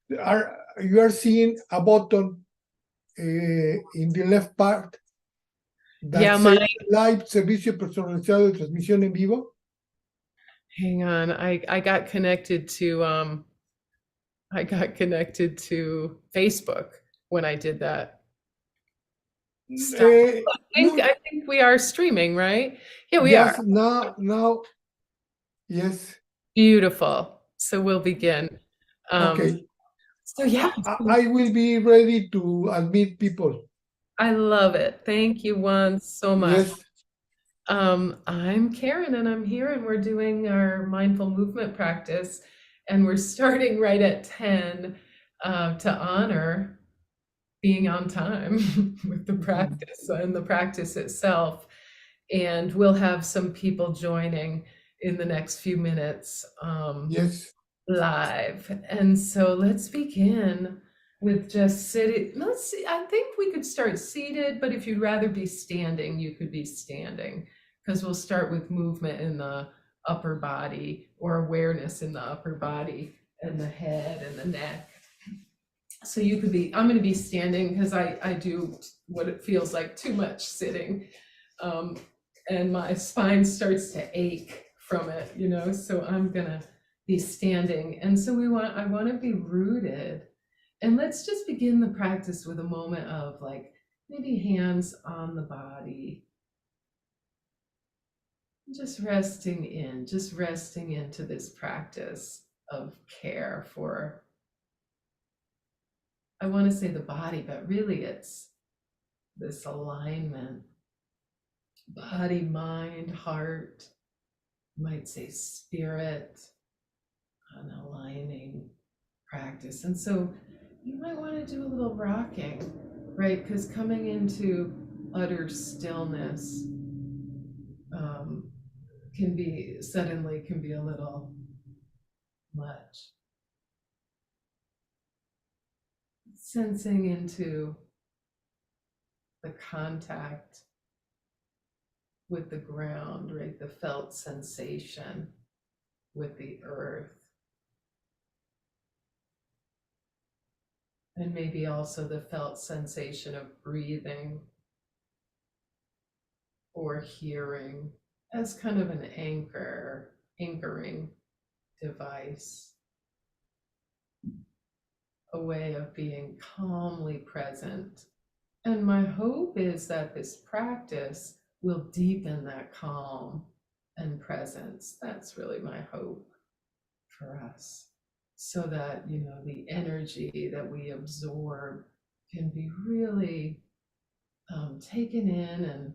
you are seeing a button in the left part that says live servicio personalizado de transmisión en vivo. Hang on, I got connected to Facebook when I did that. I think we are streaming, right? Yeah, we are. Now, yes. Beautiful. So we'll begin. Okay. So yeah, I will be ready to admit people. I love it. Thank you, Juan, so much. Yes. I'm Karen, and I'm here, and we're doing our mindful movement practice, and we're starting right at 10 to honor being on time with the practice and the practice itself. And we'll have some people joining in the next few minutes yes. Live. And so let's begin with just sitting. Let's see, I think we could start seated, but if you'd rather be standing, you could be standing, because we'll start with movement in the upper body, or awareness in the upper body and the head and the neck. So you could be, I'm going to be standing because I do what it feels like too much sitting. And my spine starts to ache from it, you know, so I'm going to be standing. And so I want to be rooted. And let's just begin the practice with a moment of like maybe hands on the body. Just resting into this practice of care for, I want to say the body, but really it's this alignment, body, mind, heart, you might say spirit, an aligning practice. And so you might want to do a little rocking, right? Because coming into utter stillness can be a little much. Sensing into the contact with the ground, right? The felt sensation with the earth. And maybe also the felt sensation of breathing or hearing as kind of an anchoring device. A way of being calmly present. And my hope is that this practice will deepen that calm and presence. That's really my hope for us. So that, you know, the energy that we absorb can be really taken in. And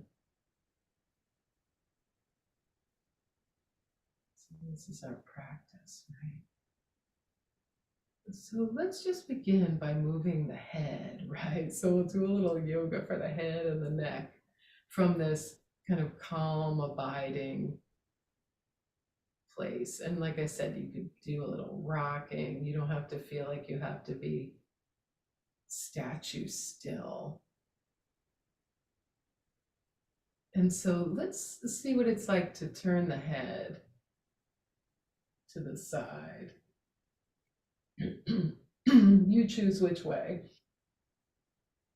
so this is our practice, right? So let's just begin by moving the head, right? So we'll do a little yoga for the head and the neck from this kind of calm, abiding place. And like I said, you could do a little rocking. You don't have to feel like you have to be statue still. And so let's see what it's like to turn the head to the side. You choose which way.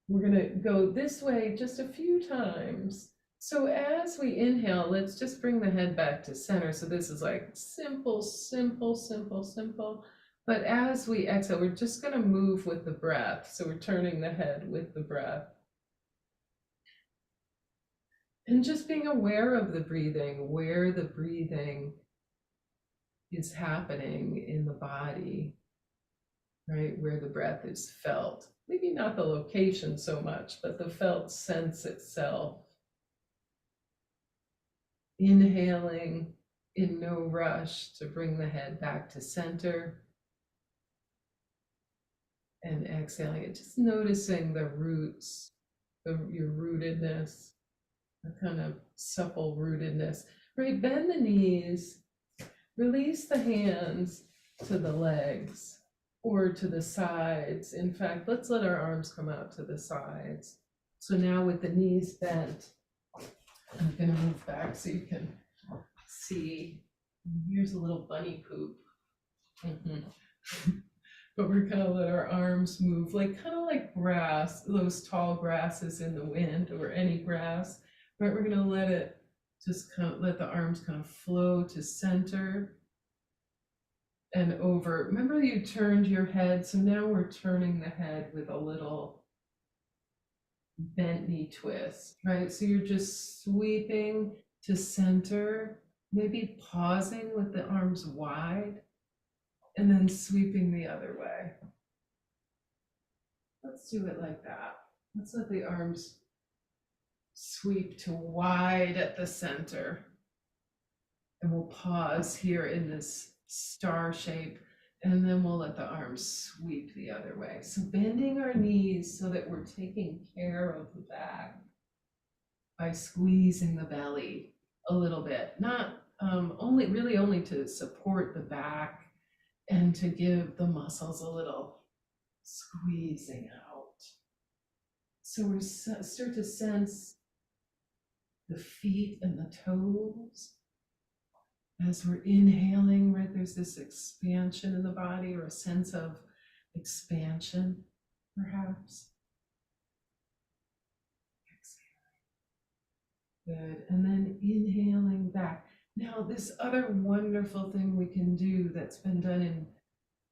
We're going to go this way just a few times. So as we inhale, let's just bring the head back to center. So this is like simple, simple, simple, simple. But as we exhale, we're just going to move with the breath. So we're turning the head with the breath. And just being aware of the breathing, where the breathing is happening in the body. Right, where the breath is felt. Maybe not the location so much, but the felt sense itself. Inhaling in no rush to bring the head back to center. And exhaling it, just noticing the roots, your rootedness, the kind of supple rootedness. Right, bend the knees, release the hands to the legs. Or to the sides. In fact, let's let our arms come out to the sides. So now with the knees bent, I'm going to move back so you can see. Here's a little bunny poop. but we're gonna let our arms move like kind of like grass, those tall grasses in the wind or any grass, right? We're gonna let it just kind of let the arms kind of flow to center and over. Remember you turned your head, so now we're turning the head with a little bent knee twist, right? So you're just sweeping to center, maybe pausing with the arms wide, and then sweeping the other way. Let's do it like that. Let's let the arms sweep to wide at the center. And we'll pause here in this star shape, and then we'll let the arms sweep the other way. So bending our knees so that we're taking care of the back by squeezing the belly a little bit, not only to support the back and to give the muscles a little squeezing out. So we start to sense the feet and the toes. As we're inhaling, right, there's this expansion in the body or a sense of expansion, perhaps. Exhaling. Good. And then inhaling back. Now, this other wonderful thing we can do that's been done in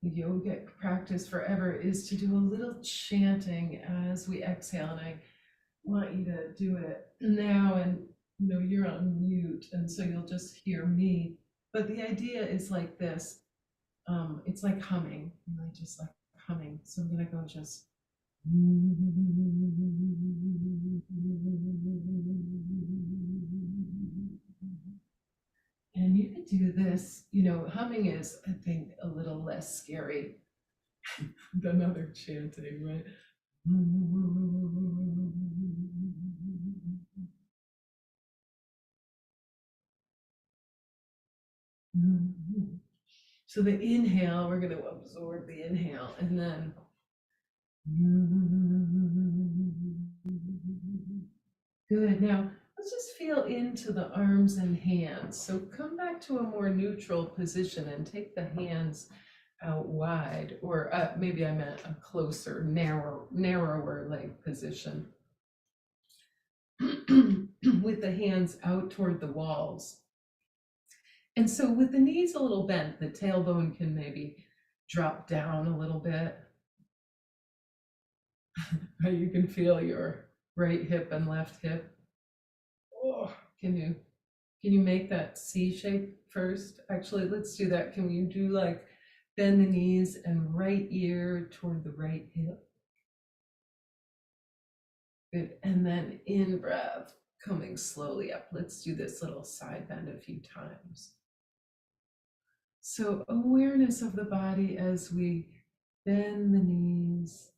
the yogic practice forever is to do a little chanting as we exhale. And I want you to do it now. And you're on mute, and so you'll just hear me. But the idea is like this. It's like humming, just like humming. So I'm gonna go just. And you could do this, humming is, I think, a little less scary than other chanting, right? So the inhale, we're going to absorb the inhale, and then good. Now let's just feel into the arms and hands. So come back to a more neutral position and take the hands out wide, or maybe I meant a closer, narrower leg position. With the hands out toward the walls. And so with the knees a little bent, the tailbone can maybe drop down a little bit. You can feel your right hip and left hip. Oh, can you make that C shape first? Actually, let's do that. Can you do like bend the knees and right ear toward the right hip? Good. And then in breath, coming slowly up. Let's do this little side bend a few times. So awareness of the body as we bend the knees.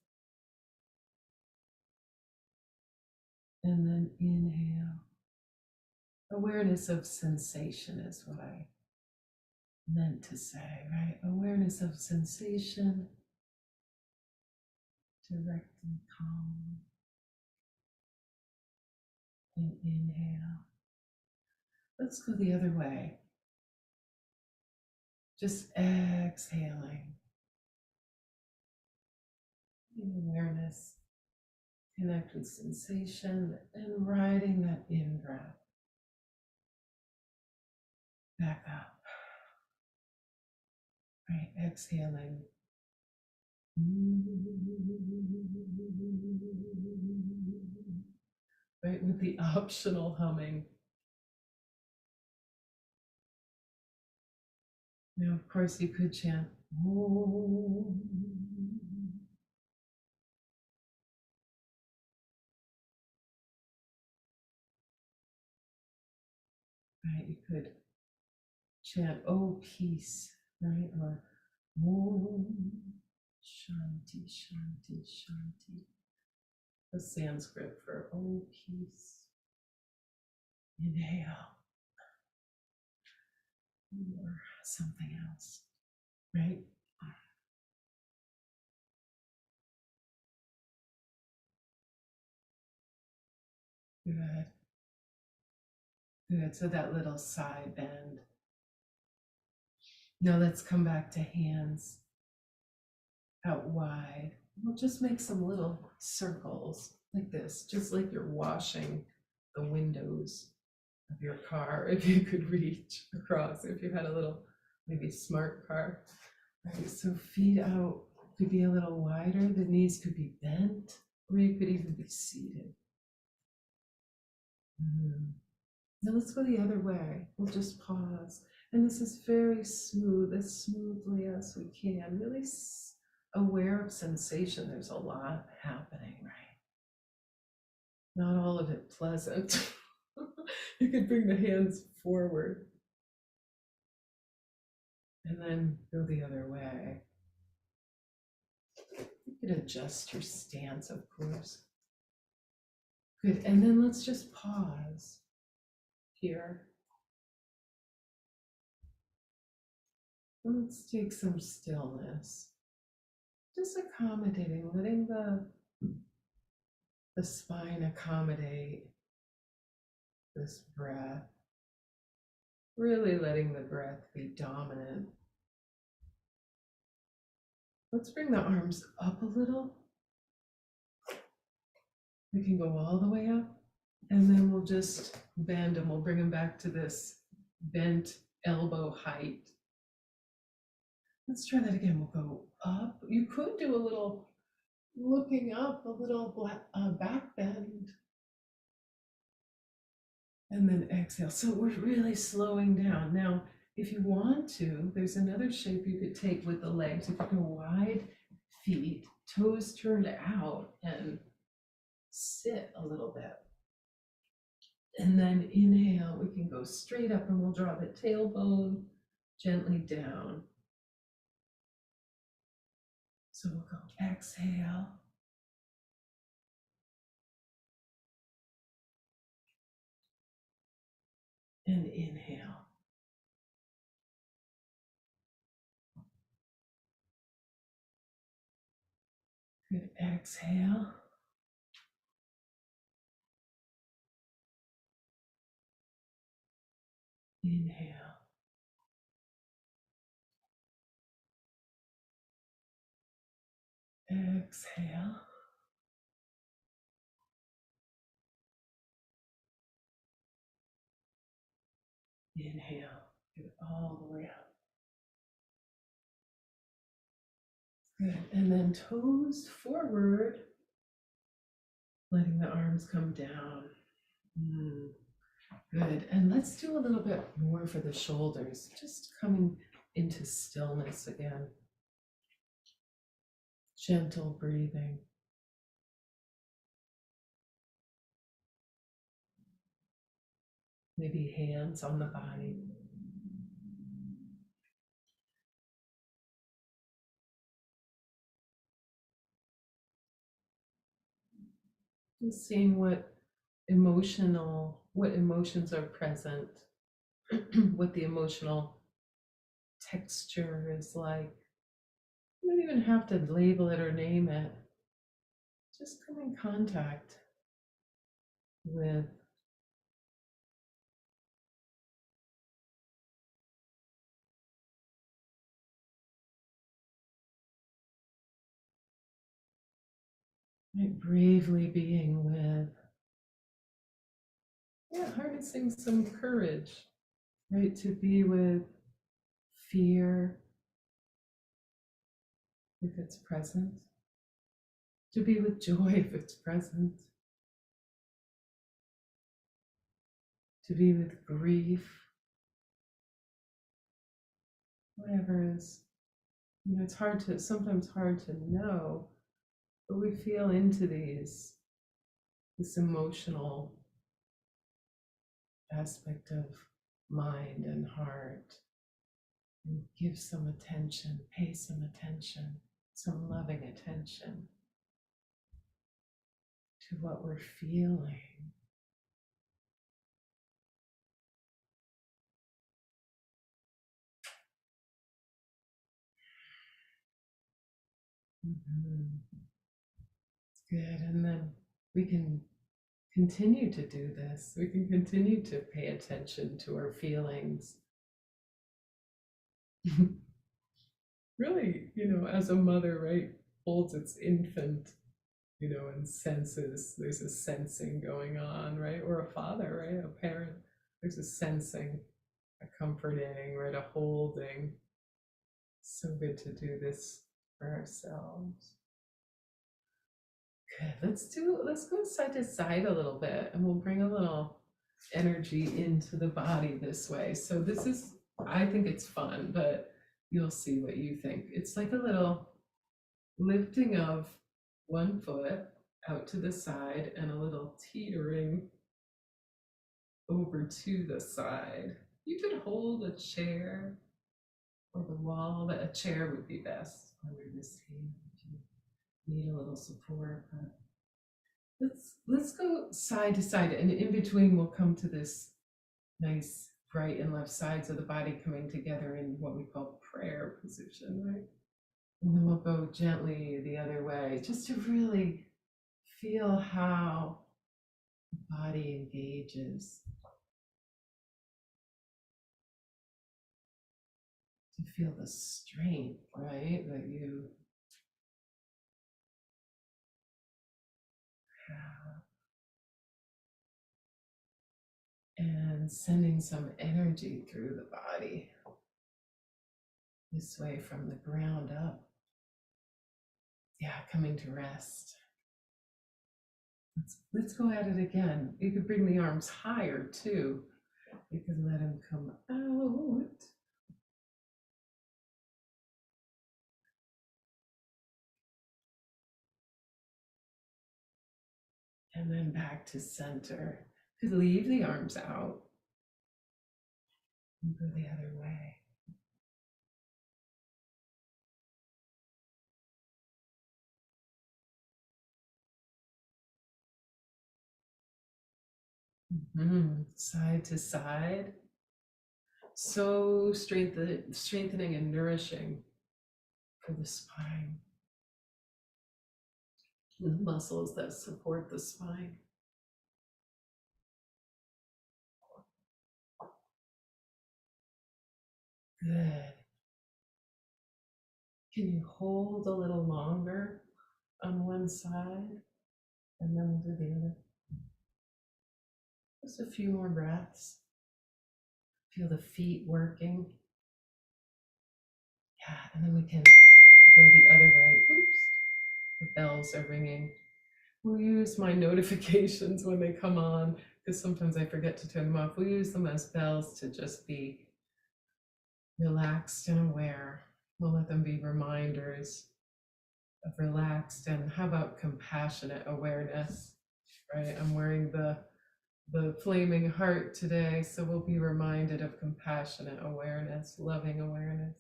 And then inhale. Awareness of sensation is what I meant to say, right? Awareness of sensation. Direct and calm. And inhale. Let's go the other way. Just exhaling. Awareness. Connect with sensation and riding that in-breath. Back up. Right, exhaling. Right, with the optional humming. Now, of course, you could chant Om. Right, you could chant, oh, peace, right? Or Om Shanti, Shanti, Shanti. The Sanskrit for oh, peace. Inhale. Or something else, right? Good. Good. So that little side bend. Now let's come back to hands. out wide. We'll just make some little circles like this, just like you're washing the windows of your car, if you could reach across, if you had a little, maybe smart car. Right, so feet out could be a little wider, the knees could be bent, or you could even be seated. Now let's go the other way. We'll just pause. And this is very smooth, as smoothly as we can. Really aware of sensation. There's a lot happening, right? Not all of it pleasant. You could bring the hands forward and then go the other way. You could adjust your stance, of course. Good, and then let's just pause here. Let's take some stillness. Just accommodating, letting the spine accommodate this breath. Really letting the breath be dominant. Let's bring the arms up a little. We can go all the way up, and then we'll just bend and we'll bring them back to this bent elbow height. Let's try that again. We'll go up. You could do a little looking up, a little back bend. And then exhale. So we're really slowing down. Now, if you want to, there's another shape you could take with the legs. If you go wide feet, toes turned out, and sit a little bit. And then inhale, we can go straight up and we'll draw the tailbone gently down. So we'll go exhale. And inhale. Good, exhale. Inhale. Exhale. Inhale. Get it all the way up. Good. And then toes forward, letting the arms come down. Good. And let's do a little bit more for the shoulders, just coming into stillness again. Gentle breathing. Maybe hands on the body. Just seeing what emotions are present, what the emotional texture is like. You don't even have to label it or name it. Just come in contact with bravely being with, harnessing some courage, right? To be with fear if it's present, to be with joy if it's present, to be with grief, whatever is, it's sometimes hard to know, but we feel into this emotional aspect of mind and heart, and give some attention, pay some attention, some loving attention to what we're feeling. Good, and then we can continue to do this. We can continue to pay attention to our feelings. really, as a mother, right, holds its infant, and senses, there's a sensing going on, right? Or a father, right? A parent, there's a sensing, a comforting, right? A holding. So good to do this for ourselves. Good. Let's go side to side a little bit, and we'll bring a little energy into the body this way. So this is, I think it's fun, but you'll see what you think. It's like a little lifting of one foot out to the side and a little teetering over to the side. You could hold a chair or the wall, but a chair would be best under this hand if you need a little support. But let's go side to side, and in between we'll come to this nice right and left sides of the body coming together in what we call prayer position, right? And then we'll go gently the other way, just to really feel how the body engages. To feel the strength, right, that you have. And sending some energy through the body. This way from the ground up. Yeah, coming to rest. Let's go at it again. You could bring the arms higher too. You can let them come out. And then back to center. You could leave the arms out and go the other way. Side to side. So strengthening and nourishing for the spine. The muscles that support the spine. Good. Can you hold a little longer on one side and then we'll do the other? Just a few more breaths. Feel the feet working. Yeah, and then we can go the other way. Oops, the bells are ringing. We'll use my notifications when they come on, because sometimes I forget to turn them off. We'll use them as bells to just be relaxed and aware. We'll let them be reminders of relaxed, and how about compassionate awareness, right? I'm wearing the flaming heart today, so we'll be reminded of compassionate awareness, loving awareness.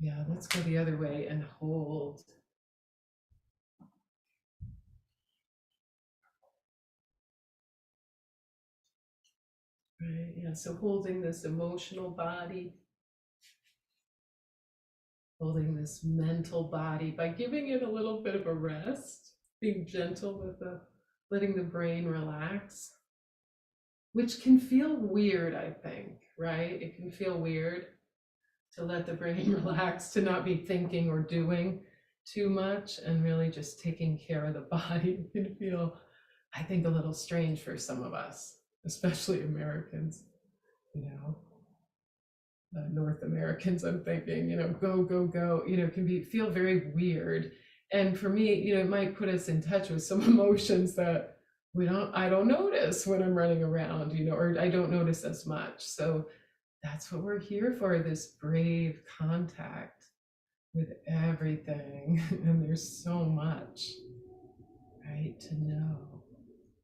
Yeah, let's go the other way and hold. Right, yeah, so holding this emotional body, holding this mental body by giving it a little bit of a rest, being gentle with letting the brain relax, which can feel weird, I think, right? It can feel weird to let the brain relax, to not be thinking or doing too much and really just taking care of the body. It can feel, I think, a little strange for some of us, especially Americans, North Americans, I'm thinking, go, go, go, can feel very weird. And for me, it might put us in touch with some emotions that I don't notice when I'm running around, or I don't notice as much. So that's what we're here for, this brave contact with everything. And there's so much, right, to know,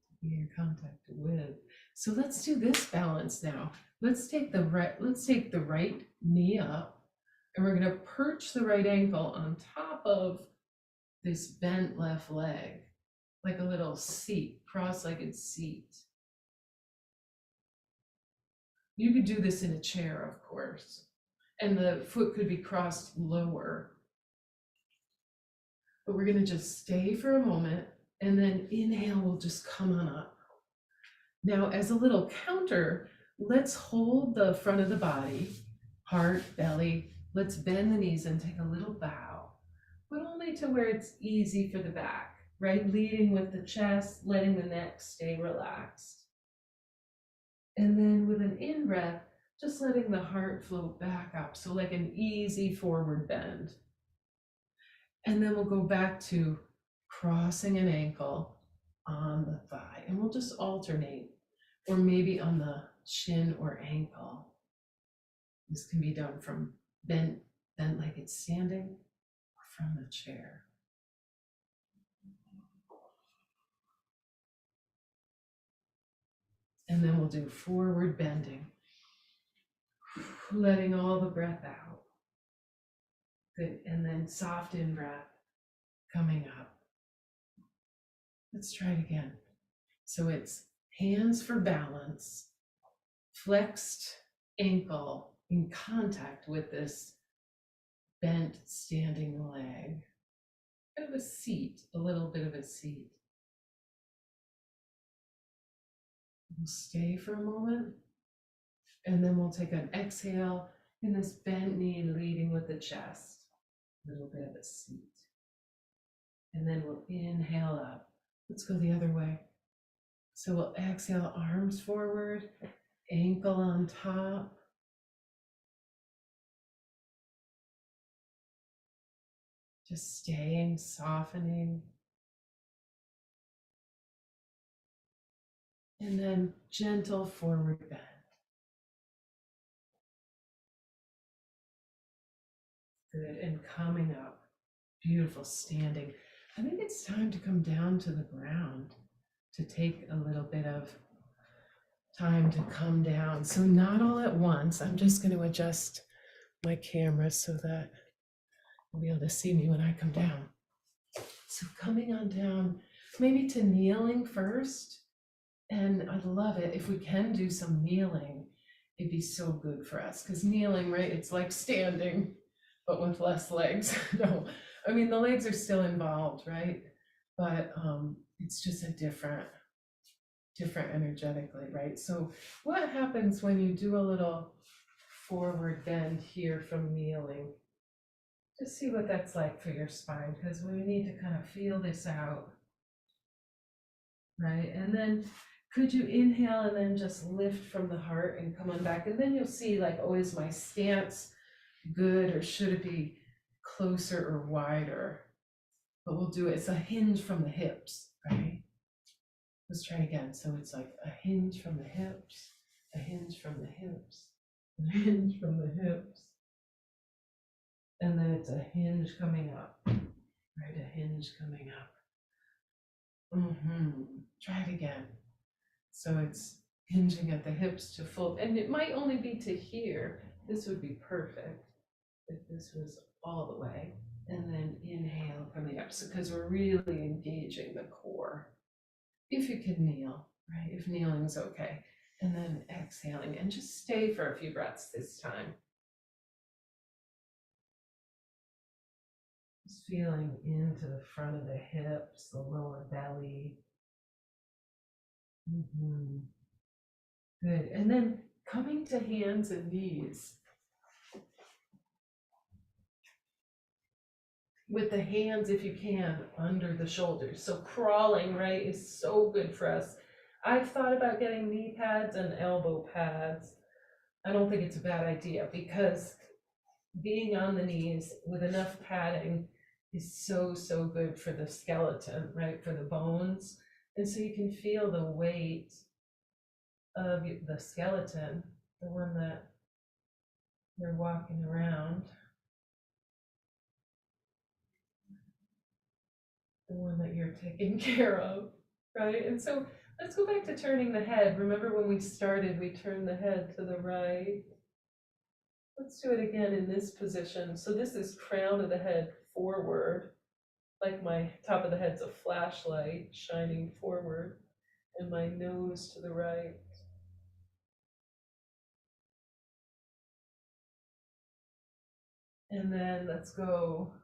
to be in contact with. So let's do this balance now. Let's take the right knee up, and we're going to perch the right ankle on top of this bent left leg, like a little seat, cross-legged seat. You could do this in a chair, of course, and the foot could be crossed lower. But we're going to just stay for a moment, and then inhale, we'll just come on up. Now, as a little counter, let's hold the front of the body, heart, belly, Let's bend the knees and take a little bow, but only to where it's easy for the back, right? Leading with the chest, letting the neck stay relaxed. And then with an in-breath, just letting the heart float back up. So like an easy forward bend. And then we'll go back to crossing an ankle on the thigh. And we'll just alternate, or maybe on the shin or ankle. This can be done from bent like it's standing, or from the chair. And then we'll do forward bending, letting all the breath out. Good. And then soft in breath coming up. Let's try it again. So it's hands for balance, flexed ankle in contact with this bent standing leg. Kind of a seat, a little bit of a seat. We'll stay for a moment, and then we'll take an exhale in this bent knee leading with the chest. A little bit of a seat. And then we'll inhale up. Let's go the other way. So we'll exhale, arms forward, ankle on top. Just staying, softening. And then gentle forward bend. Good, and coming up. Beautiful, standing. I think it's time to come down to the ground, to take a little bit of time to come down. So not all at once. I'm just going to adjust my camera so that you'll be able to see me when I come down. So coming on down, maybe to kneeling first. And I'd love it if we can do some kneeling. It'd be so good for us, because kneeling, right, it's like standing, but with less legs. No, I mean, the legs are still involved, right? But it's just a different energetically, right? So what happens when you do a little forward bend here from kneeling? Just see what that's like for your spine, because we need to kind of feel this out, right? And then could you inhale and then just lift from the heart and come on back? And then you'll see, like, oh, is my stance good, or should it be closer or wider? But we'll do it. It's a hinge from the hips, right? Let's try again. So it's like a hinge from the hips, a hinge from the hips, a hinge from the hips. And then it's a hinge coming up, right? A hinge coming up. Try it again. So it's hinging at the hips to full, and it might only be to here. This would be perfect if this was all the way. And then inhale coming up, so because we're really engaging the core. If you can kneel, right? If kneeling is okay. And then exhaling, and just stay for a few breaths this time. Just feeling into the front of the hips, the lower belly. Good. And then coming to hands and knees. With the hands, if you can, under the shoulders. So crawling, right, is so good for us. I've thought about getting knee pads and elbow pads. I don't think it's a bad idea, because being on the knees with enough padding is so good for the skeleton, right, for the bones. And so you can feel the weight of the skeleton, the one that you're walking around, the one that you're taking care of, right? And so let's go back to turning the head. Remember when we started, we turned the head to the right. Let's do it again in this position. So this is crown of the head forward, like my top of the head's a flashlight shining forward, and my nose to the right. And then let's go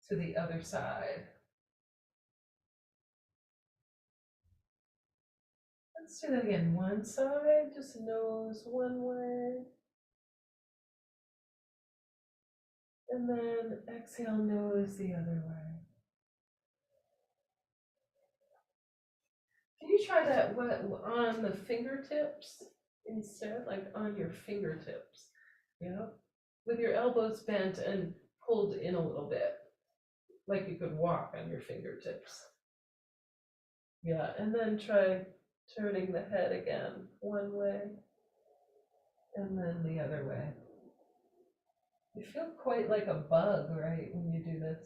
to the other side. Let's do that again. One side, just nose one way. And then exhale, nose the other way. Can you try that on the fingertips instead, like on your fingertips? Yeah. With your elbows bent and pulled in a little bit, like you could walk on your fingertips. Yeah, and then try turning the head again, one way, and then the other way. You feel quite like a bug, right, when you do this.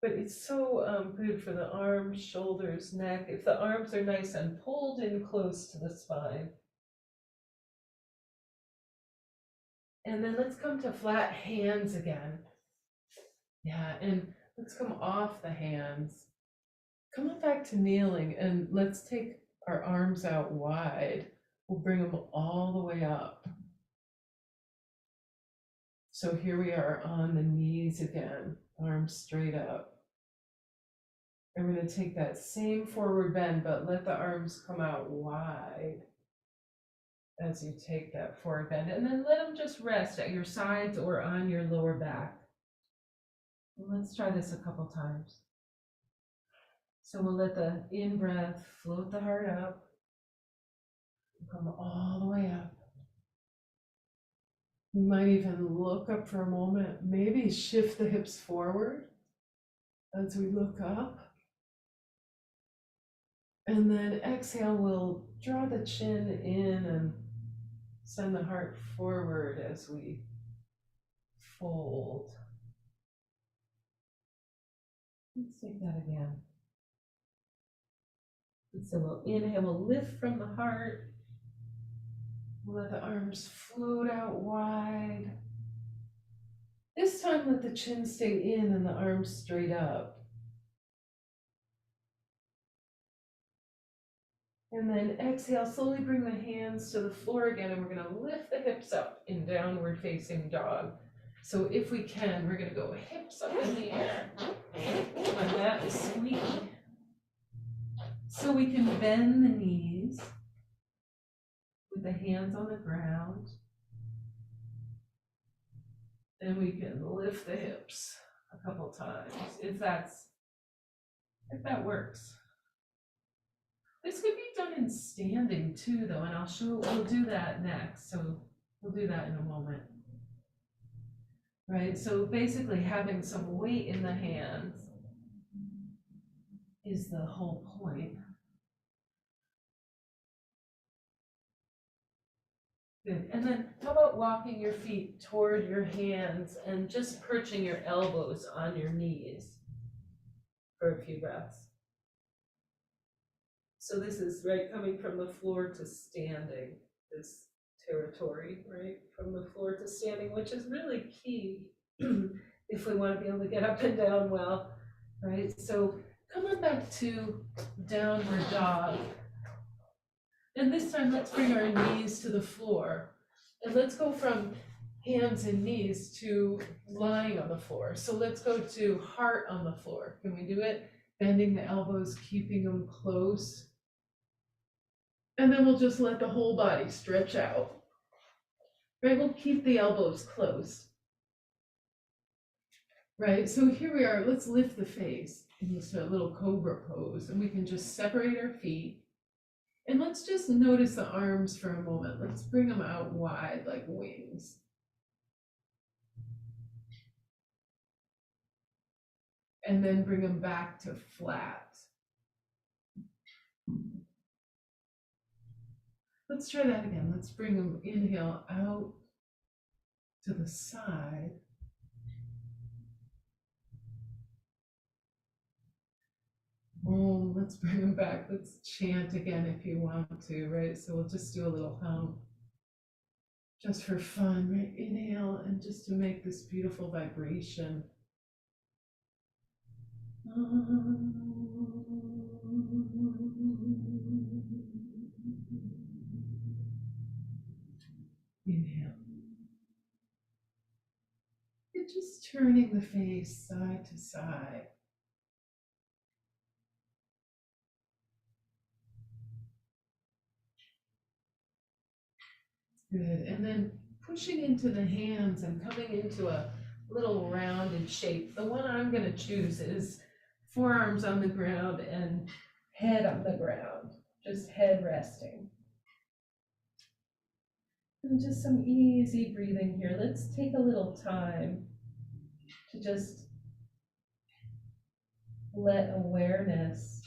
But it's so good for the arms, shoulders, neck. If the arms are nice and pulled in close to the spine. And then let's come to flat hands again. Yeah, and let's come off the hands. Come on back to kneeling, and let's take our arms out wide. We'll bring them all the way up. So here we are on the knees again, arms straight up. And we're going to take that same forward bend, but let the arms come out wide as you take that forward bend. And then let them just rest at your sides or on your lower back. Let's try this a couple times. So we'll let the in-breath float the heart up. Come all the way up. You might even look up for a moment, maybe shift the hips forward as we look up. And then exhale, we'll draw the chin in and send the heart forward as we fold. Let's take that again. And so we'll inhale, we'll lift from the heart. We'll let the arms float out wide. This time, let the chin stay in and the arms straight up. And then exhale, slowly bring the hands to the floor again, and we're going to lift the hips up in downward facing dog. So if we can, we're going to go hips up in the air. My mat is squeaky. So we can bend the knees with the hands on the ground. And we can lift the hips a couple times if that works. This could be done in standing too, though, and we'll do that next. So we'll do that in a moment. Right, so basically having some weight in the hands is the whole point. Good, and then how about walking your feet toward your hands and just perching your elbows on your knees for a few breaths. So this is right coming from the floor to standing, this territory, right? From the floor to standing, which is really key if we want to be able to get up and down well, right? So come on back to downward dog. And this time let's bring our knees to the floor. And let's go from hands and knees to lying on the floor. So let's go to heart on the floor. Can we do it? Bending the elbows, keeping them close. And then we'll just let the whole body stretch out. Right, we'll keep the elbows close. Right, so here we are, let's lift the face in just a little cobra pose, and we can just separate our feet. And let's just notice the arms for a moment. Let's bring them out wide like wings. And then bring them back to flat. Let's try that again. Let's bring them, inhale out to the side. Let's bring them back. Let's chant again if you want to, right? So we'll just do a little hum just for fun, right? Inhale, and just to make this beautiful vibration. Inhale. You're just turning the face side to side. Good, and then pushing into the hands and coming into a little rounded shape. The one I'm going to choose is forearms on the ground and head on the ground, just head resting. And just some easy breathing here. Let's take a little time to just let awareness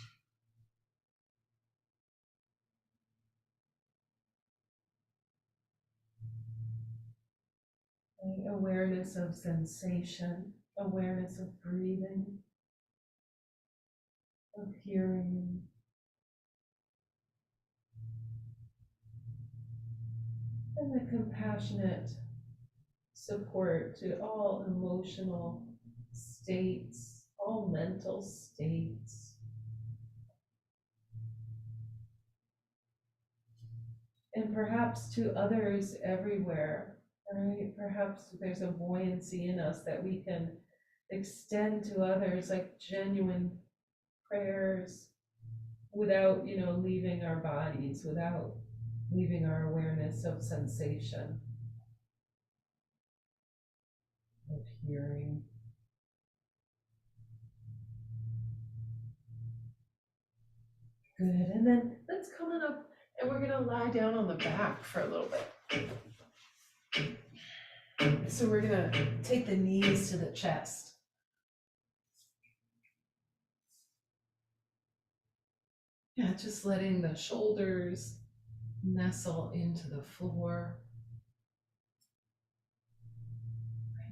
of sensation, awareness of breathing, of hearing. And the compassionate support to all emotional states, all mental states. And perhaps to others everywhere, right? Perhaps there's a buoyancy in us that we can extend to others, like genuine prayers, without, leaving our bodies, without leaving our awareness of sensation, of hearing. Good, and then let's come on up and we're gonna lie down on the back for a little bit. So we're gonna take the knees to the chest. Yeah, just letting the shoulders nestle into the floor.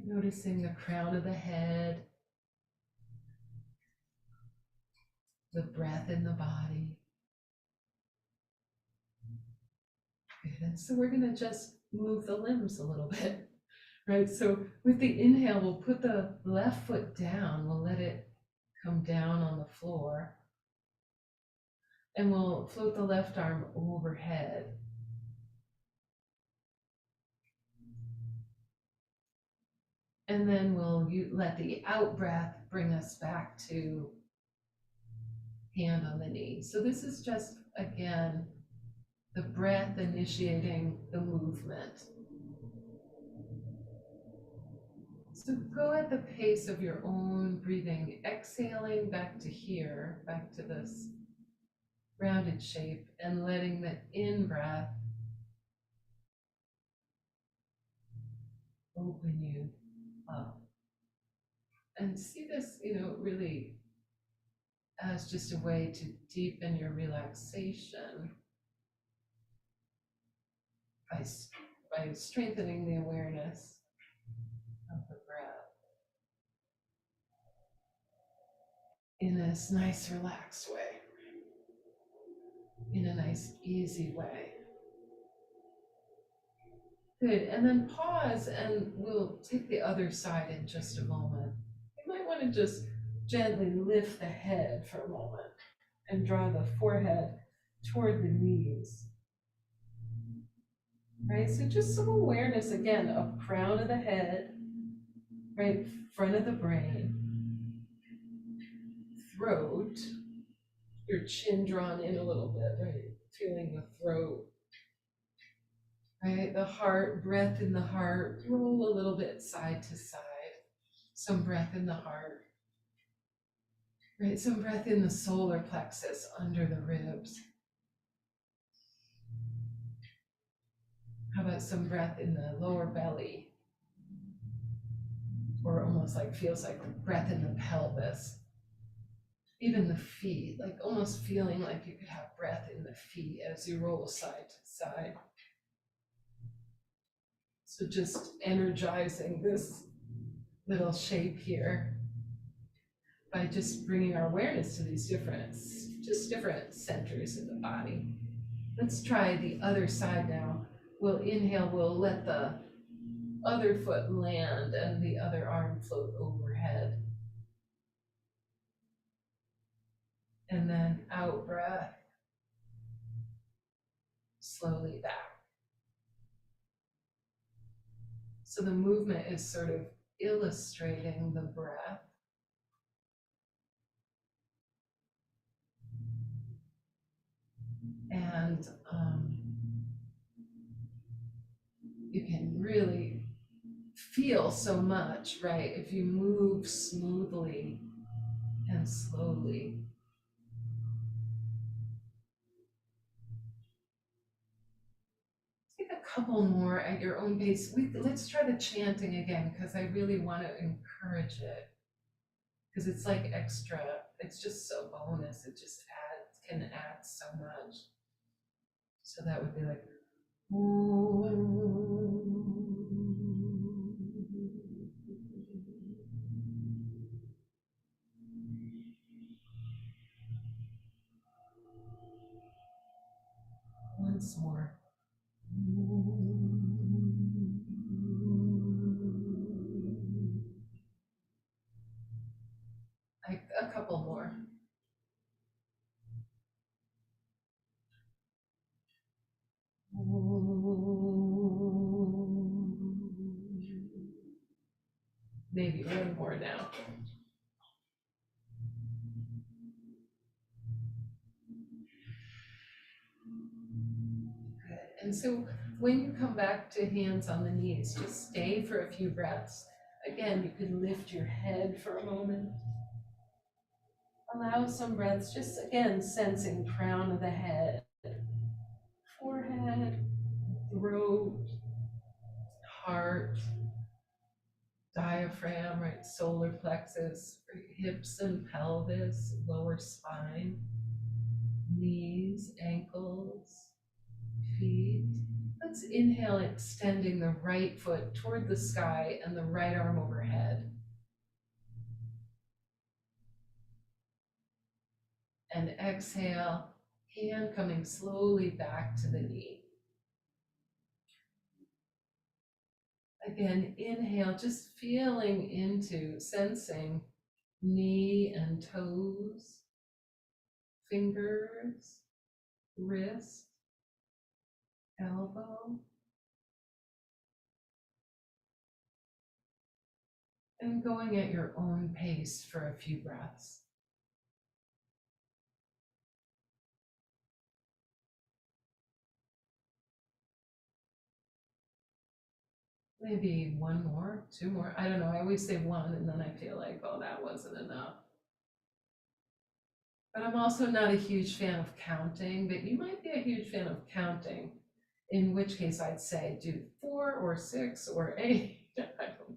Noticing the crown of the head, the breath in the body. Good. And so we're going to just move the limbs a little bit, right? So with the inhale, we'll put the left foot down. We'll let it come down on the floor. And we'll float the left arm overhead. And then we'll let the out breath bring us back to hand on the knee. So this is just, again, the breath initiating the movement. So go at the pace of your own breathing, exhaling back to here, back to this rounded shape, and letting the in-breath open you up. And see this, really as just a way to deepen your relaxation by strengthening the awareness of the breath in this nice relaxed way, in a nice easy way. Good, and then pause and we'll take the other side in just a moment. You might want to just gently lift the head for a moment and draw the forehead toward the knees. Right, so just some awareness again of crown of the head, right, front of the brain, throat, your chin drawn in a little bit, right, feeling the throat, right, the heart, breath in the heart, roll a little bit side to side, some breath in the heart, right, some breath in the solar plexus under the ribs. How about some breath in the lower belly? Or almost like feels like breath in the pelvis. Even the feet, like almost feeling like you could have breath in the feet as you roll side to side. So just energizing this little shape here by just bringing our awareness to these different centers in the body. Let's try the other side now. We'll inhale, we'll let the other foot land and the other arm float overhead. And then out breath, slowly back. So the movement is sort of illustrating the breath. And you can really feel so much, right? If you move smoothly and slowly. Take a couple more at your own pace. Let's try the chanting again, because I really want to encourage it. Because it's like extra, it's just so bonus. It just can add so much. So that would be like, once more. A couple more. Maybe one more now. Good. And so when you come back to hands on the knees, just stay for a few breaths. Again, you could lift your head for a moment. Allow some breaths, just again, sensing crown of the head, forehead, throat, heart, diaphragm, right, solar plexus, hips and pelvis, lower spine, knees, ankles, feet. Let's inhale, extending the right foot toward the sky and the right arm overhead. And exhale, hand coming slowly back to the knee. Again, inhale, just feeling into, sensing knee and toes, fingers, wrist, elbow. And going at your own pace for a few breaths. Maybe one more, two more. I don't know. I always say one and then I feel like, oh, that wasn't enough. But I'm also not a huge fan of counting, but you might be a huge fan of counting, in which case I'd say do 4 or 6 or 8. I don't know.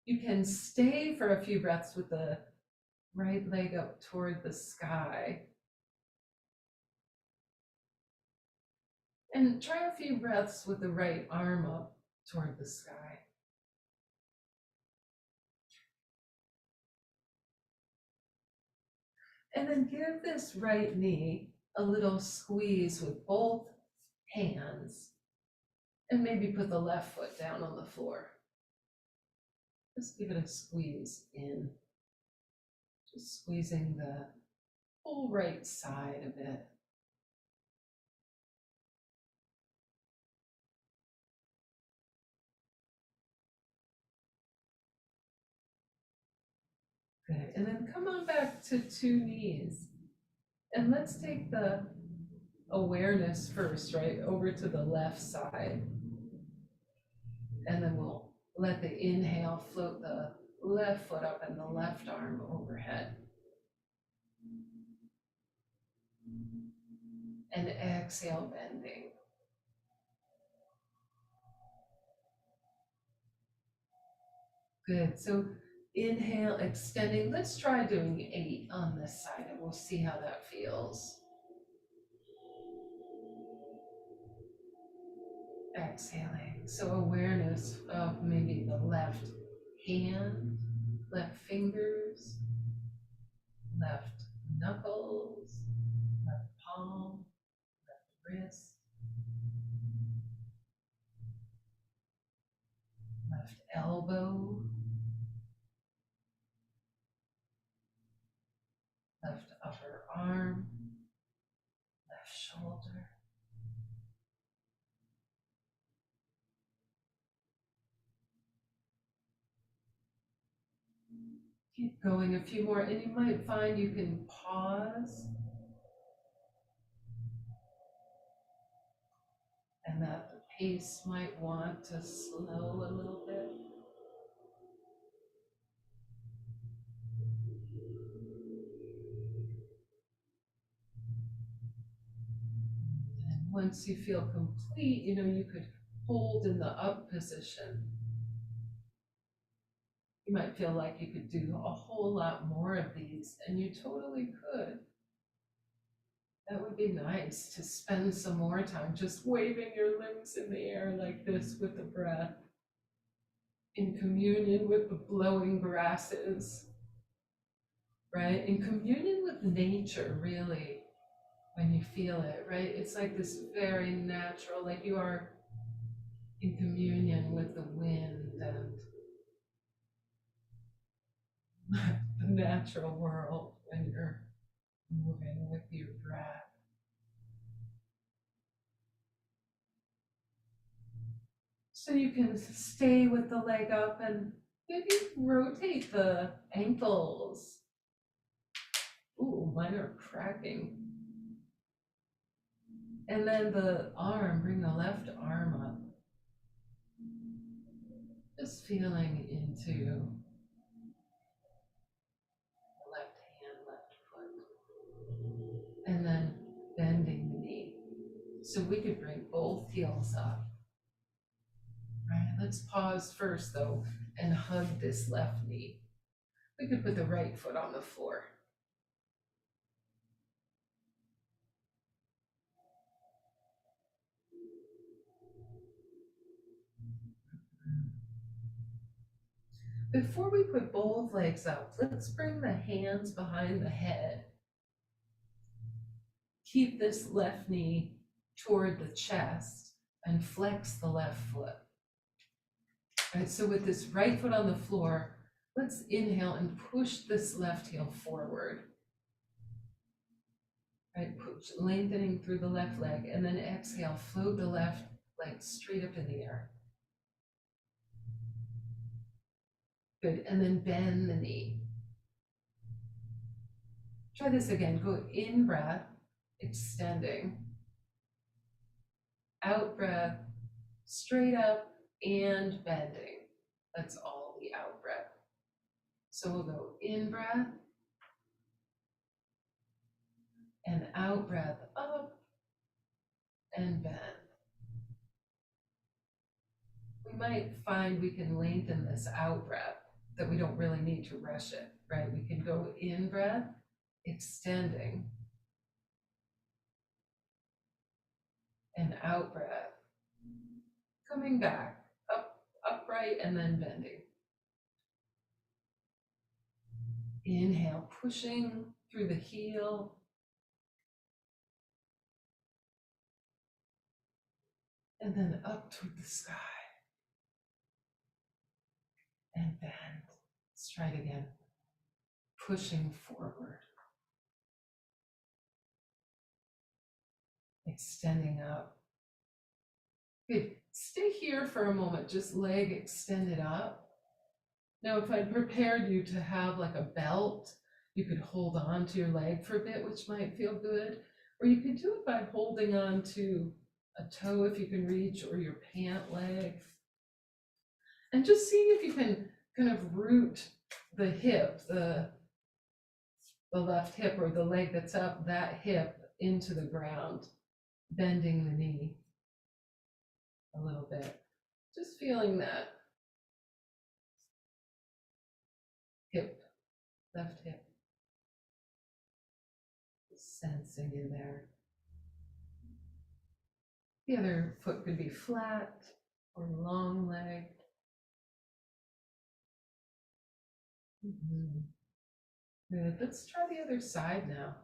You can stay for a few breaths with the right leg up toward the sky. And try a few breaths with the right arm up toward the sky. And then give this right knee a little squeeze with both hands. And maybe put the left foot down on the floor. Just give it a squeeze in. Just squeezing the whole right side a bit. Good. And then come on back to 2 knees. And let's take the awareness first, right, over to the left side. And then we'll let the inhale float the left foot up and the left arm overhead. And exhale, bending. Good. So inhale, extending. Let's try doing 8 on this side and we'll see how that feels. Exhaling. So awareness of maybe the left hand, left fingers, left knuckles, left palm, left wrist, left elbow, left upper arm, left shoulder. Keep going a few more, and you might find you can pause and that the pace might want to slow a little bit. And once you feel complete, you could hold in the up position. You might feel like you could do a whole lot more of these, and you totally could. That would be nice to spend some more time just waving your limbs in the air like this with the breath, in communion with the blowing grasses, right? In communion with nature, really, when you feel it, right? It's like this very natural, like you are in communion with the wind and the natural world when you're moving with your breath. So you can stay with the leg up and maybe rotate the ankles. Ooh, mine are cracking. And then the arm, bring the left arm up. Just feeling into the left hand, left foot. And then bending the knee. So we could bring both heels up. Right, let's pause first though and hug this left knee. We could put the right foot on the floor. Before we put both legs up, let's bring the hands behind the head. Keep this left knee toward the chest and flex the left foot. All right, so with this right foot on the floor, let's inhale and push this left heel forward. Right, push, lengthening through the left leg, and then exhale, float the left leg straight up in the air. Good, and then bend the knee. Try this again, go in breath, extending. Out breath, straight up and bending. That's all the out breath. So we'll go in breath and out breath, up and bend. We might find we can lengthen this out breath, that we don't really need to rush it, right? We can go in breath, extending, and out breath, coming back, upright, and then bending. Inhale, pushing through the heel. And then up toward the sky. And bend. Let's try it again. Pushing forward. Extending up. Good. Stay here for a moment, just leg extended up. Now, if I prepared you to have like a belt, you could hold on to your leg for a bit, which might feel good. Or you could do it by holding on to a toe if you can reach, or your pant leg. And just seeing if you can kind of root the hip, the left hip or the leg that's up, that hip into the ground, bending the knee a little bit. Just feeling that hip, left hip, sensing in there. The other foot could be flat or long legged. Good. Let's try the other side now.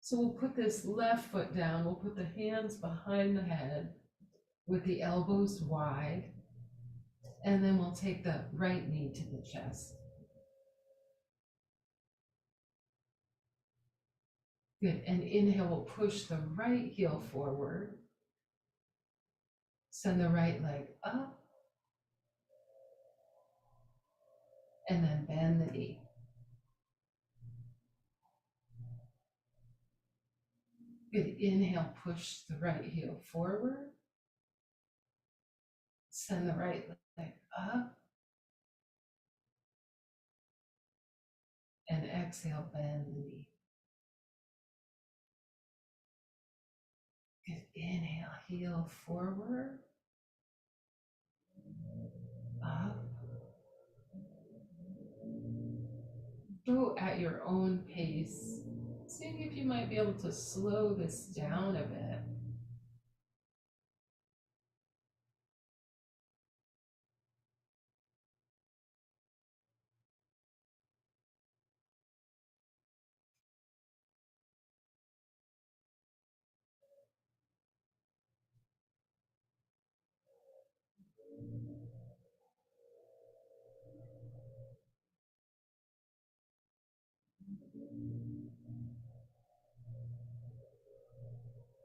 So we'll put this left foot down. We'll put the hands behind the head with the elbows wide. And then we'll take the right knee to the chest. Good. And inhale, we'll push the right heel forward. Send the right leg up. And then bend the knee. Good. Inhale, push the right heel forward. Send the right leg up. And exhale, bend the knee. Good. Inhale, heel forward, up. Go at your own pace, seeing if you might be able to slow this down a bit.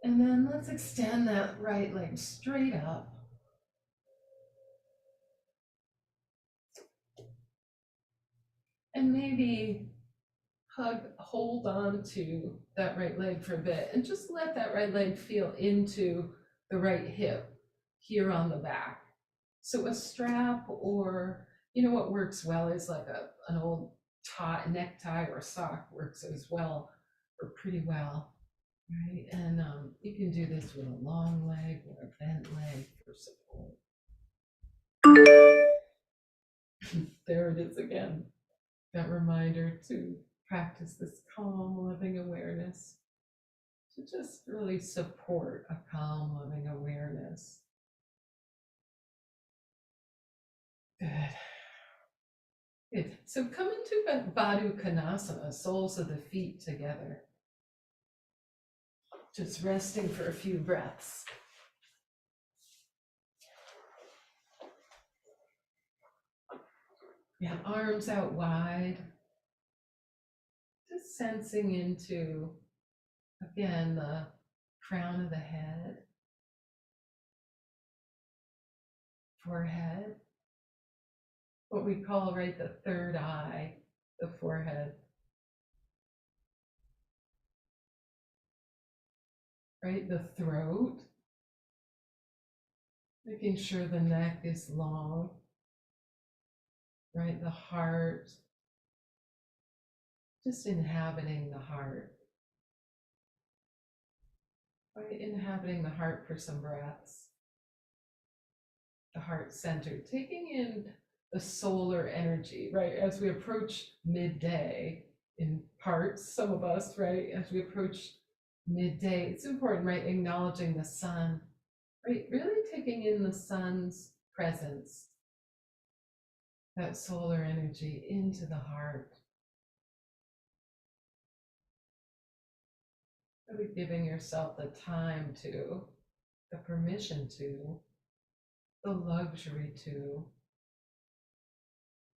And then let's extend that right leg straight up. And maybe hold on to that right leg for a bit and just let that right leg feel into the right hip here on the back. So a strap, or what works well is like an old necktie or sock works as well, or pretty well, right? And you can do this with a long leg or a bent leg for support. There it is again, that reminder to practice this calm, loving awareness, to just really support a calm, loving awareness. Good. Good. So come into Baddha Konasana, soles of the feet together. Just resting for a few breaths. Yeah, arms out wide. Just sensing into, again, the crown of the head, forehead, what we call, right, the third eye, the forehead. Right, the throat, making sure the neck is long. Right, the heart, just inhabiting the heart. Right, inhabiting the heart for some breaths. The heart center, taking in the solar energy, right? As we approach midday in parts, some of us, right? As we approach midday, it's important, right? Acknowledging the sun, right? Really taking in the sun's presence, that solar energy into the heart. Really giving yourself the time to, the permission to, the luxury to,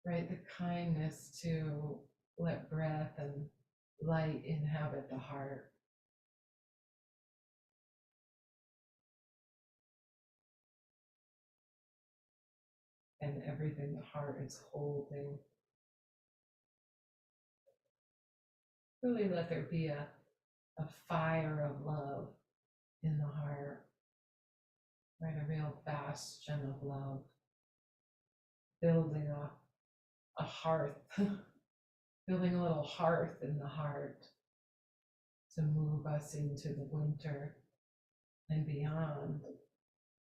right? The kindness to let breath and light inhabit the heart. And everything the heart is holding. Really let there be a fire of love in the heart, right? A real bastion of love, building a hearth, building a little hearth in the heart to move us into the winter and beyond,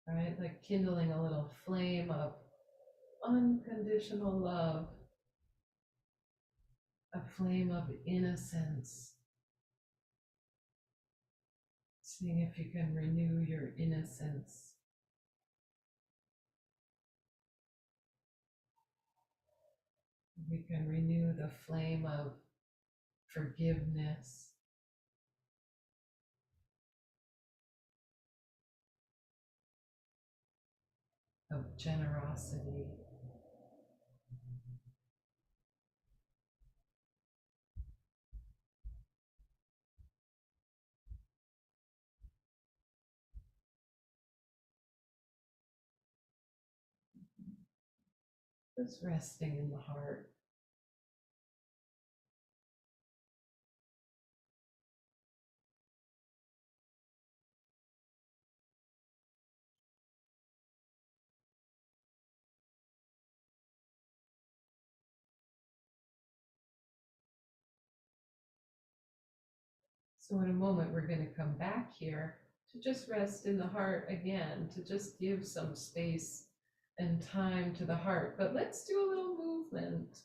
right? Like kindling a little flame of unconditional love, a flame of innocence. Seeing if you can renew your innocence. We can renew the flame of forgiveness, of generosity. Just resting in the heart. So in a moment, we're going to come back here to just rest in the heart again, to just give some space and time to the heart. But let's do a little movement.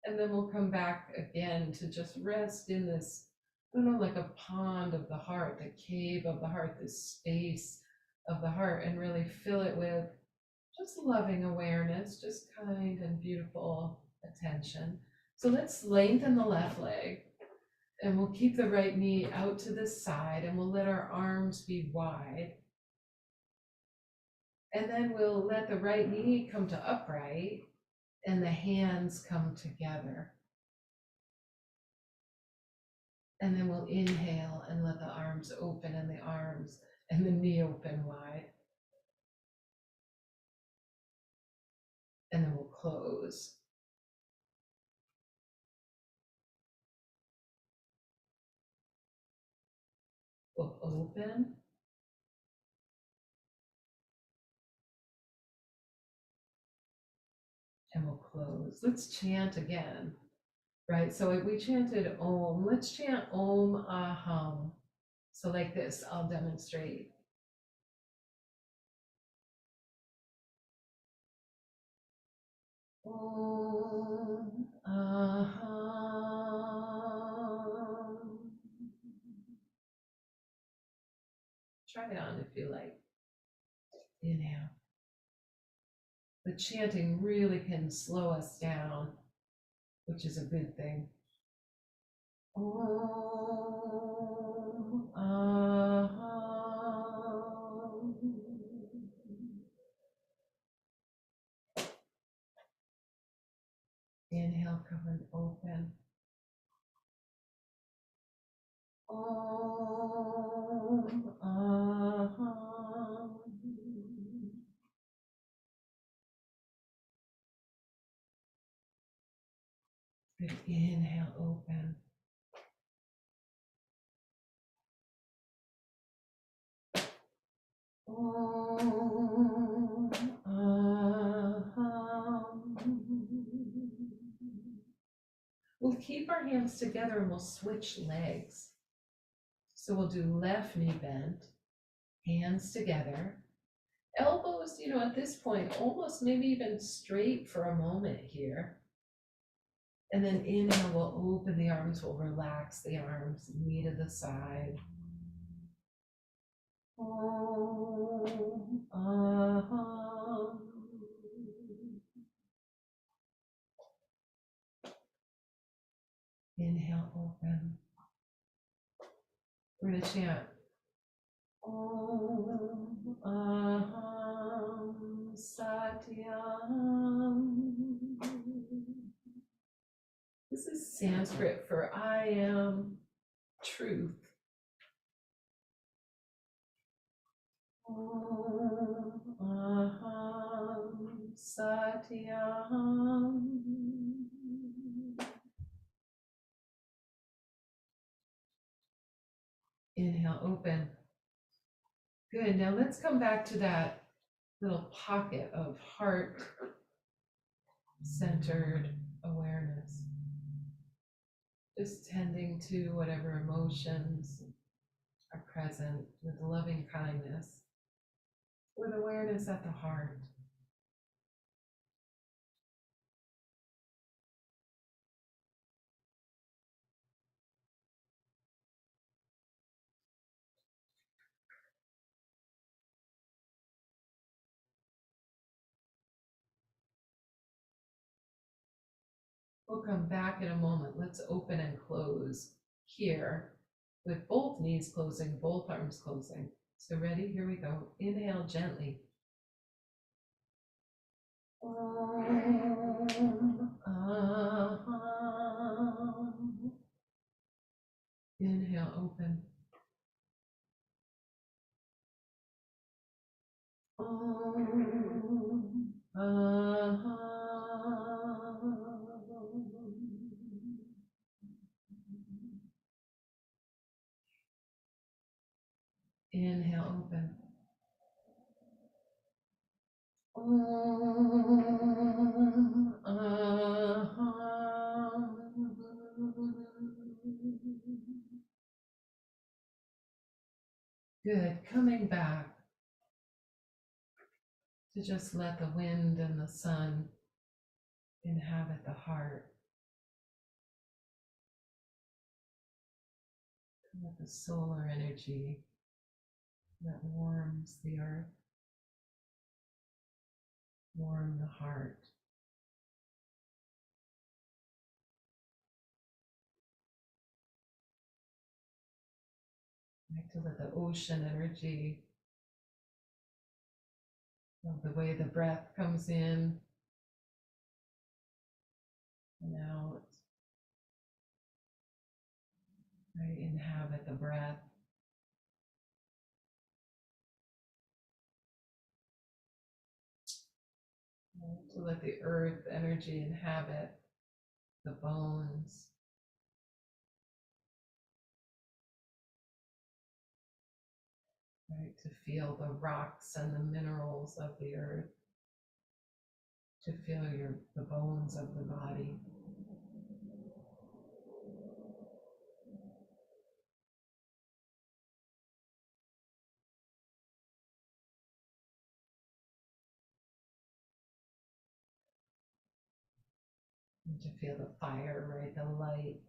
And then we'll come back again to just rest in this, I don't know, like a pond of the heart, the cave of the heart, this space of the heart, and really fill it with just loving awareness, just kind and beautiful attention. So let's lengthen the left leg, and we'll keep the right knee out to the side, and we'll let our arms be wide. And then we'll let the right knee come to upright and the hands come together. And then we'll inhale and let the arms open and the arms and the knee open wide. And then we'll close. We'll open. And we'll close. Let's chant again, right? So we chanted Om. Let's chant Om Aham. So like this, I'll demonstrate. Om Aham. Try it on if you like. Inhale. The chanting really can slow us down, which is a good thing. Om Aham. Inhale, come and open. Om Aham. Good. Inhale, open. Om Aham. We'll keep our hands together and we'll switch legs. So we'll do left knee bent, hands together, elbows, at this point, almost maybe even straight for a moment here. And then inhale, we'll open the arms, we'll relax the arms, knee to the side. Om Aham. Inhale, open. We're going to chant Om Aham Satyam. This is Sanskrit for I am truth. Om Aham Satyam. Inhale, open. Good. Now let's come back to that little pocket of heart-centered awareness. Just tending to whatever emotions are present with loving kindness, with awareness at the heart. We'll come back in a moment. Let's open and close here with both knees closing, both arms closing. So ready? Here we go. Inhale gently. Om Aham. Inhale, open. Om Aham. Inhale, open. Om Aham. Good. Coming back to just let the wind and the sun inhabit the heart. Let the solar energy that warms the earth warm the heart. Like to let the ocean energy of the way the breath comes in and out, right? Inhabit the breath. Right? To let the earth energy inhabit the bones. Right? To feel the rocks and the minerals of the earth. To feel the bones of the body. And to feel the fire, right? The light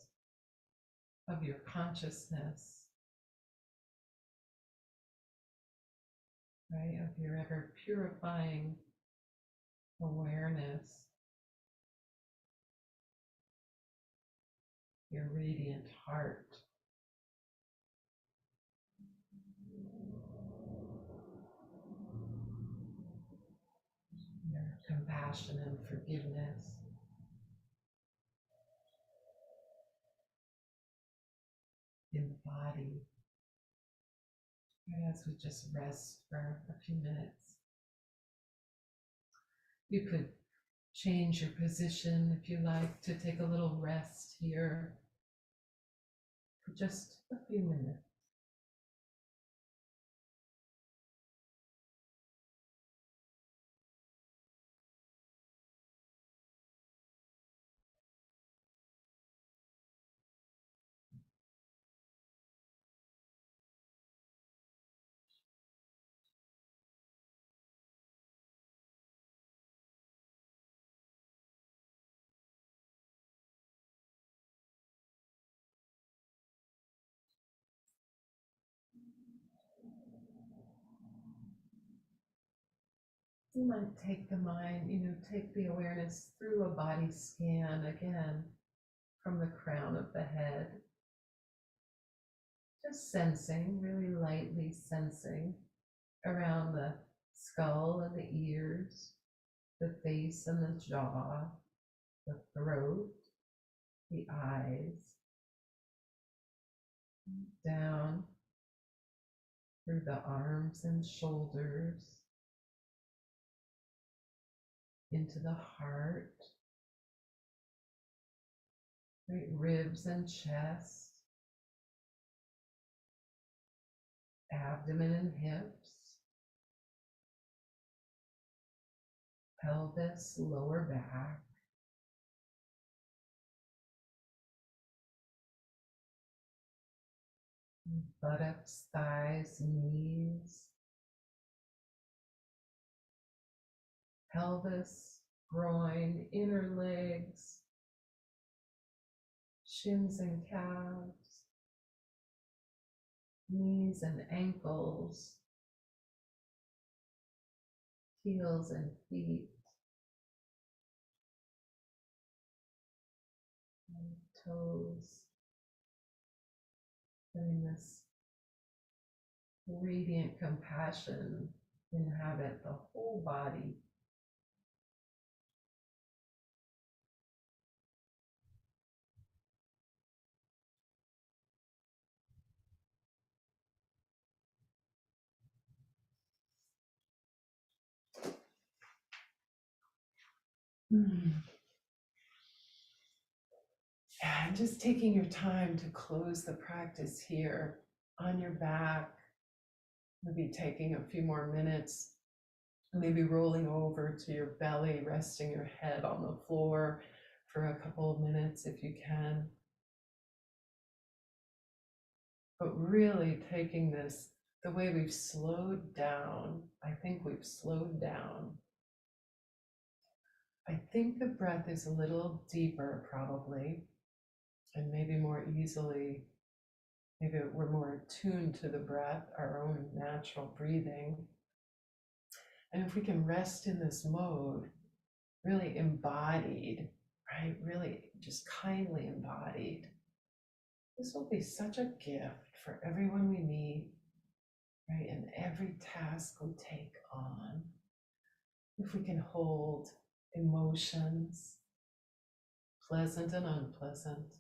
of your consciousness, right? Of your ever purifying awareness, your radiant heart. Your compassion and forgiveness. In the body. And as we just rest for a few minutes, you could change your position if you like to take a little rest here for just a few minutes. You might take the mind, take the awareness through a body scan again from the crown of the head. Just sensing, really lightly sensing around the skull and the ears, the face and the jaw, the throat, the eyes, down through the arms and shoulders, into the heart, right, ribs and chest, abdomen and hips, pelvis, lower back, buttocks, thighs, knees, pelvis, groin, inner legs, shins and calves, knees and ankles, heels and feet, and toes. Letting this radiant compassion inhabit the whole body. And just taking your time to close the practice here on your back, maybe taking a few more minutes, maybe rolling over to your belly, resting your head on the floor for a couple of minutes if you can. But really taking this the way we've slowed down. I think we've slowed down. I think the breath is a little deeper, probably, and maybe more easily, maybe we're more attuned to the breath, our own natural breathing. And if we can rest in this mode, really embodied, right? Really just kindly embodied, this will be such a gift for everyone we meet, right? And every task we take on. If we can hold emotions, pleasant and unpleasant,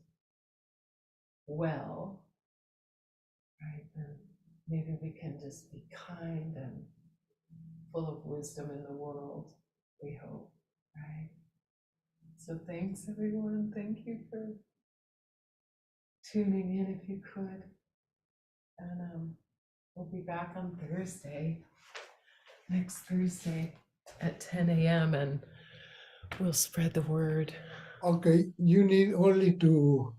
well, right? And maybe we can just be kind and full of wisdom in the world, we hope, right? So thanks, everyone. Thank you for tuning in if you could. And we'll be back on Thursday, next Thursday at 10 a.m. and we'll spread the word. Okay, you need only to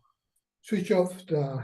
switch off the